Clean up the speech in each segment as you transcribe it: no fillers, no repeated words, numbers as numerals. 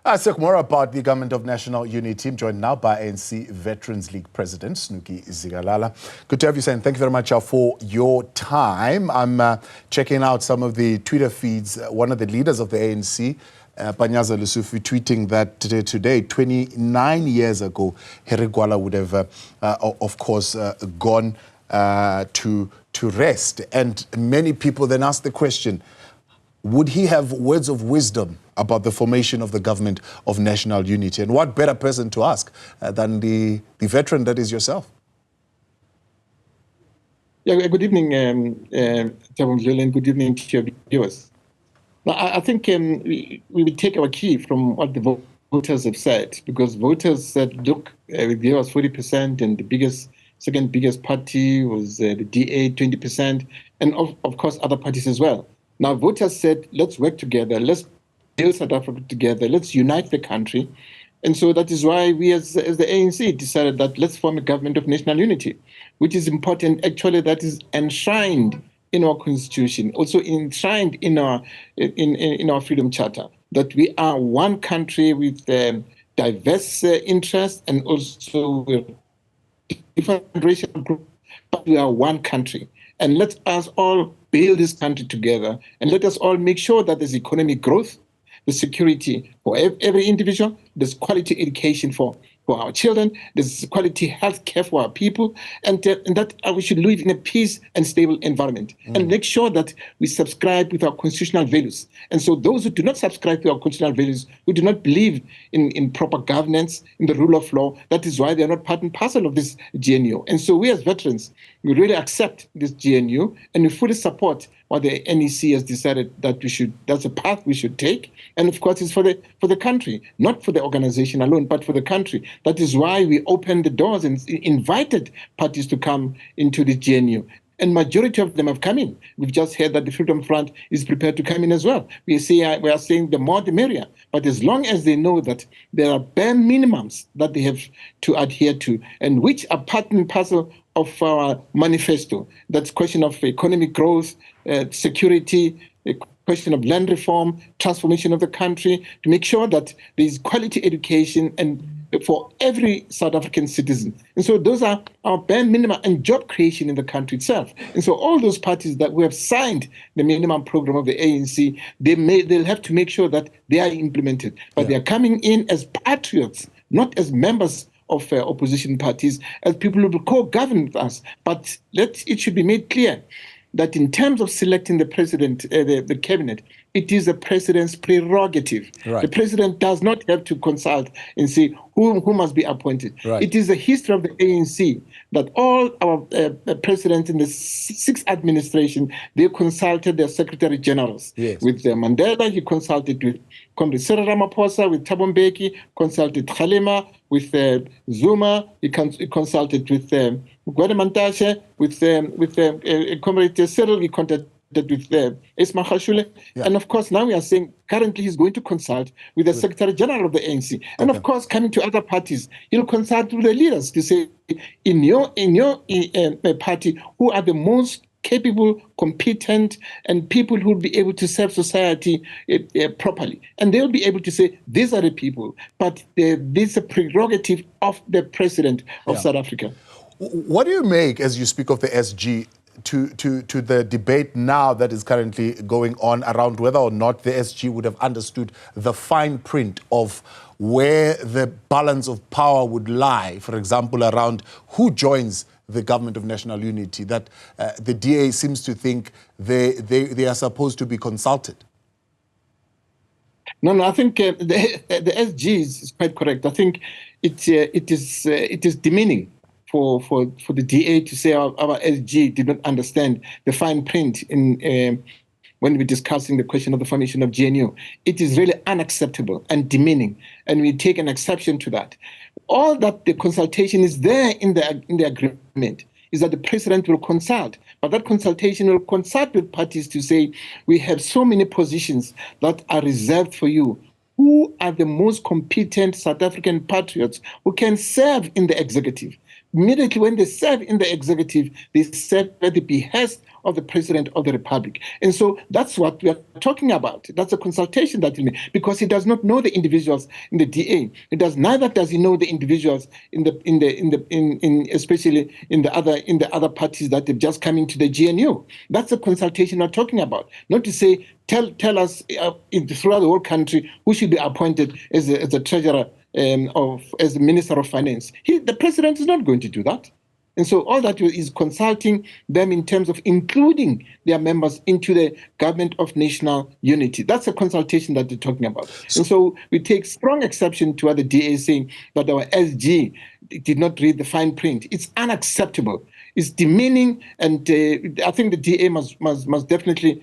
Talk more about the Government of National Unity. I'm joined now by ANC Veterans League President Snuki Zikalala. Good to have you, Sam. Thank you very much for your time. I'm checking out some of the Twitter feeds. One of the leaders of the ANC, Panyaza Lusufi, tweeting that today, 29 years ago, Harry Gwala would have, of course, gone to rest. And many people then ask the question, would he have words of wisdom about the formation of the Government of National Unity? And what better person to ask than the veteran that is yourself? Yeah, good evening, Tabung, and good evening to your viewers. Now, I think we will take our key from what the voters have said, because voters said, look, there was 40%, and the second biggest party was the DA, 20%, and of course other parties as well. Now, voters said, let's work together, let's build South Africa together, let's unite the country. And so that is why we as the ANC decided that let's form a government of national unity, which is important, actually, that is enshrined in our constitution, also enshrined in our freedom charter, that we are one country with diverse interests and also with different racial groups, but we are one country. And let us all build this country together, and let us all make sure that there's economic growth, there's security for every individual, there's quality education for our children, there's quality health care for our people, and that we should live in a peace and stable environment, and make sure that we subscribe with our constitutional values. And so those who do not subscribe to our constitutional values, who do not believe in proper governance, in the rule of law, that is why they are not part and parcel of this GNU. And so we as veterans, we really accept this GNU, and we fully support what the NEC has decided that that's a path we should take. And of course, it's for the country, not for the organization alone, but for the country. That is why we opened the doors and invited parties to come into the GNU. And majority of them have come in. We've just heard that the Freedom Front is prepared to come in as well. We are saying the more the merrier. But as long as they know that there are bare minimums that they have to adhere to, and which are part and parcel of our manifesto, that's question of economic growth, security, a question of land reform, transformation of the country, to make sure that there is quality education and for every South African citizen. And so those are our bare minimum, and job creation in the country itself. And so all those parties that we have signed the minimum program of the ANC, they'll have to make sure that they are implemented. But they are coming in as patriots, not as members of opposition parties, as people who will co-govern with us. But it should be made clear that in terms of selecting the president, the cabinet, it is the president's prerogative. Right. The president does not have to consult and say who must be appointed. Right. It is the history of the ANC that all our presidents in the sixth administration, they consulted their secretary generals. Yes. With Mandela, he consulted with Comrade Cyril Ramaphosa, with Thabo Mbeki, consulted Kgalema, with Zuma, he consulted with Gwede with Comrade Cyril, he contacted with Isma Khashule. Yeah. And of course, now we are saying currently he's going to consult with the Secretary General of the ANC. And of course, coming to other parties, he'll consult with the leaders to say, in your party, who are the most capable, competent, and people who will be able to serve society properly. And they'll be able to say, these are the people, but this is a prerogative of the president of South Africa. What do you make, as you speak of the SG, to the debate now that is currently going on around whether or not the SG would have understood the fine print of where the balance of power would lie, for example, around who joins the Government of National Unity, that the DA seems to think they are supposed to be consulted? No, I think the SG is quite correct. I think it is demeaning for the DA to say our SG did not understand the fine print in when we're discussing the question of the formation of GNU. It is really unacceptable and demeaning, and we take an exception to that. All that the consultation is there in the agreement is that the president will consult, but that consultation will consult with parties to say, we have so many positions that are reserved for you. Who are the most competent South African patriots who can serve in the executive? immediately when they serve in the executive, they serve at the behest of the President of the Republic. And so that's what we are talking about. That's a consultation that we make, because he does not know the individuals in the DA. Neither does he know the individuals especially in the other parties that have just come into the GNU. That's a consultation we're talking about. Not to say tell us throughout the whole country who should be appointed as a treasurer as the Minister of Finance. The President is not going to do that. And so all that is consulting them in terms of including their members into the government of national unity. That's a consultation that they're talking about. And so we take strong exception to what the DA is saying that our SG did not read the fine print. It's unacceptable. It's demeaning, and I think the DA must definitely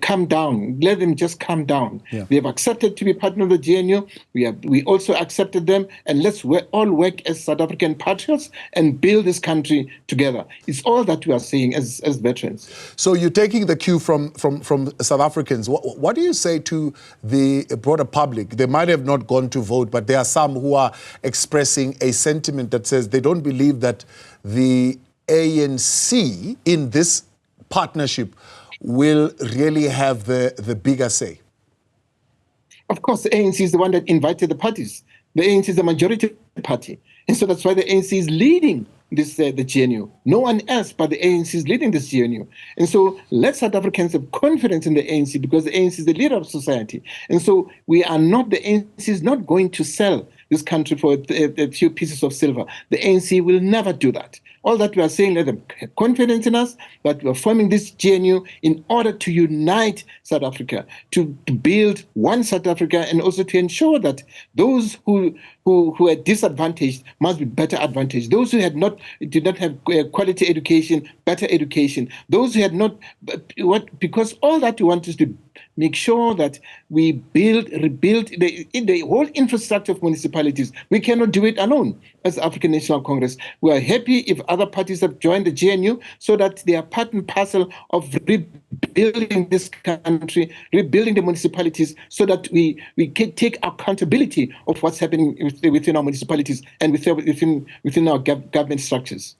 calm down. Let them just calm down. Yeah. They have accepted to be partner of the GNU. We also accepted them, and let's all work as South African patriots and build this country together. It's all that we are saying as veterans. So you're taking the cue from South Africans. What do you say to the broader public? They might have not gone to vote, but there are some who are expressing a sentiment that says they don't believe that the ANC in this partnership will really have the bigger say. Of course, the ANC is the one that invited the parties. The ANC is the majority party. And so that's why the ANC is leading this the GNU. No one else but the ANC is leading this GNU. And so let South Africans have confidence in the ANC, because the ANC is the leader of society. And so the ANC is not going to sell this country for a few pieces of silver. The ANC will never do that. All that we are saying, let them have confidence in us, that we are forming this GNU in order to unite South Africa, to build one South Africa, and also to ensure that those who are disadvantaged must be better advantaged. Those who did not have quality education, better education. Those who had not, because all that we want is to make sure that we rebuild the whole infrastructure of municipalities. We cannot do it alone as African National Congress. We are happy if other parties have joined the GNU, so that they are part and parcel of rebuilding this country, rebuilding the municipalities, so that we can take accountability of what's happening within our municipalities and within our government structures.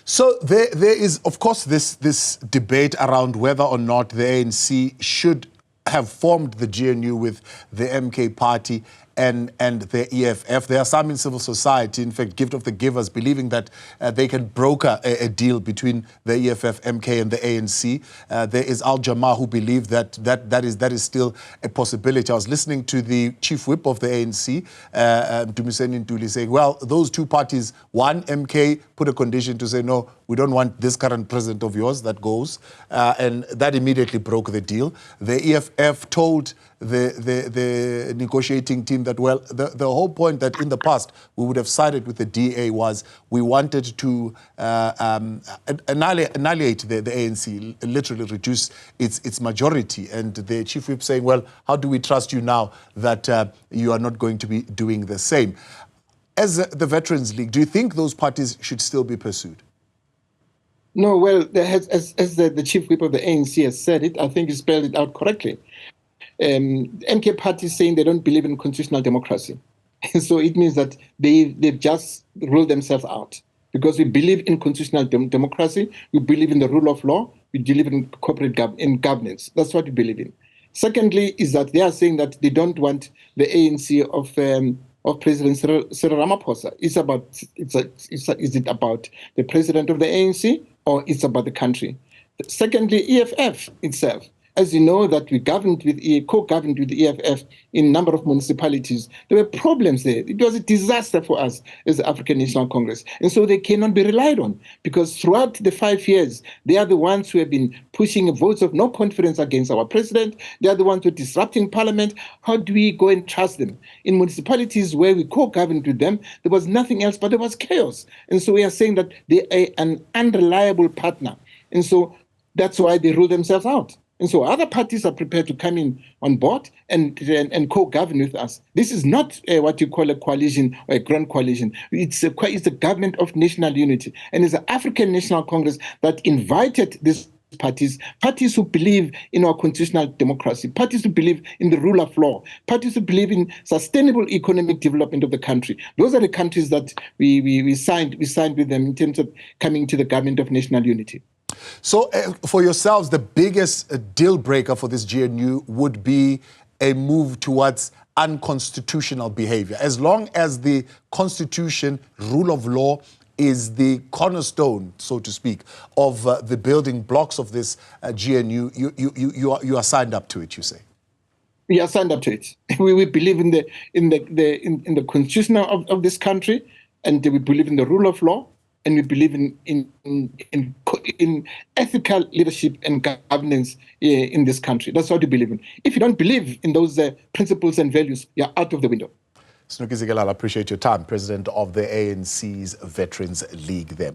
So there is, of course, this debate around whether or not the ANC should have formed the GNU with the MK party and the EFF. There are some in civil society, in fact, gift of the givers, believing that they can broker a deal between the EFF, MK, and the ANC. There is Al Jama, who believe that is still a possibility. I was listening to the chief whip of the ANC, Dumiseni Ntuli, saying, well, those two parties, one, MK, put a condition to say, no, we don't want this current president of yours that goes, and that immediately broke the deal. The EFF told the negotiating team that, well, the whole point that in the past we would have sided with the DA was we wanted to annihilate the ANC, literally reduce its majority. And the chief whip saying, well, how do we trust you now that you are not going to be doing the same? As the Veterans League, do you think those parties should still be pursued? No, well, as the chief whip of the ANC has said it, I think he spelled it out correctly. MK party is saying they don't believe in constitutional democracy. So it means that they've just ruled themselves out. Because we believe in constitutional democracy, we believe in the rule of law, we believe in corporate governance. That's what we believe in. Secondly, is that they are saying that they don't want the ANC of President Cyril Ramaphosa. Is it about the president of the ANC, or it's about the country? Secondly, EFF itself. As you know, that we co-governed with the EFF in a number of municipalities. There were problems there. It was a disaster for us as the African National Congress. And so they cannot be relied on, because throughout the 5 years, they are the ones who have been pushing votes of no confidence against our president. They are the ones who are disrupting parliament. How do we go and trust them? In municipalities where we co-governed with them, there was nothing else, but there was chaos. And so we are saying that they are an unreliable partner. And so that's why they rule themselves out. And so other parties are prepared to come in on board and co-govern with us. This is not what you call a coalition or a grand coalition. It's a government of national unity. And it's the African National Congress that invited this parties, parties who believe in our constitutional democracy, parties who believe in the rule of law, parties who believe in sustainable economic development of the country. Those are the countries that we signed with them in terms of coming to the government of national unity. So for yourselves, the biggest deal breaker for this GNU would be a move towards unconstitutional behavior. As long as the constitution, rule of law, is the cornerstone, so to speak, of the building blocks of this GNU, you are signed up to it, you say? We are signed up to it. We believe in the constitution of this country, and we believe in the rule of law, and we believe in ethical leadership and governance in this country. That's what we believe in. If you don't believe in those principles and values, you're out of the window. Snuki Zikalala, appreciate your time. President of the ANC's Veterans League there.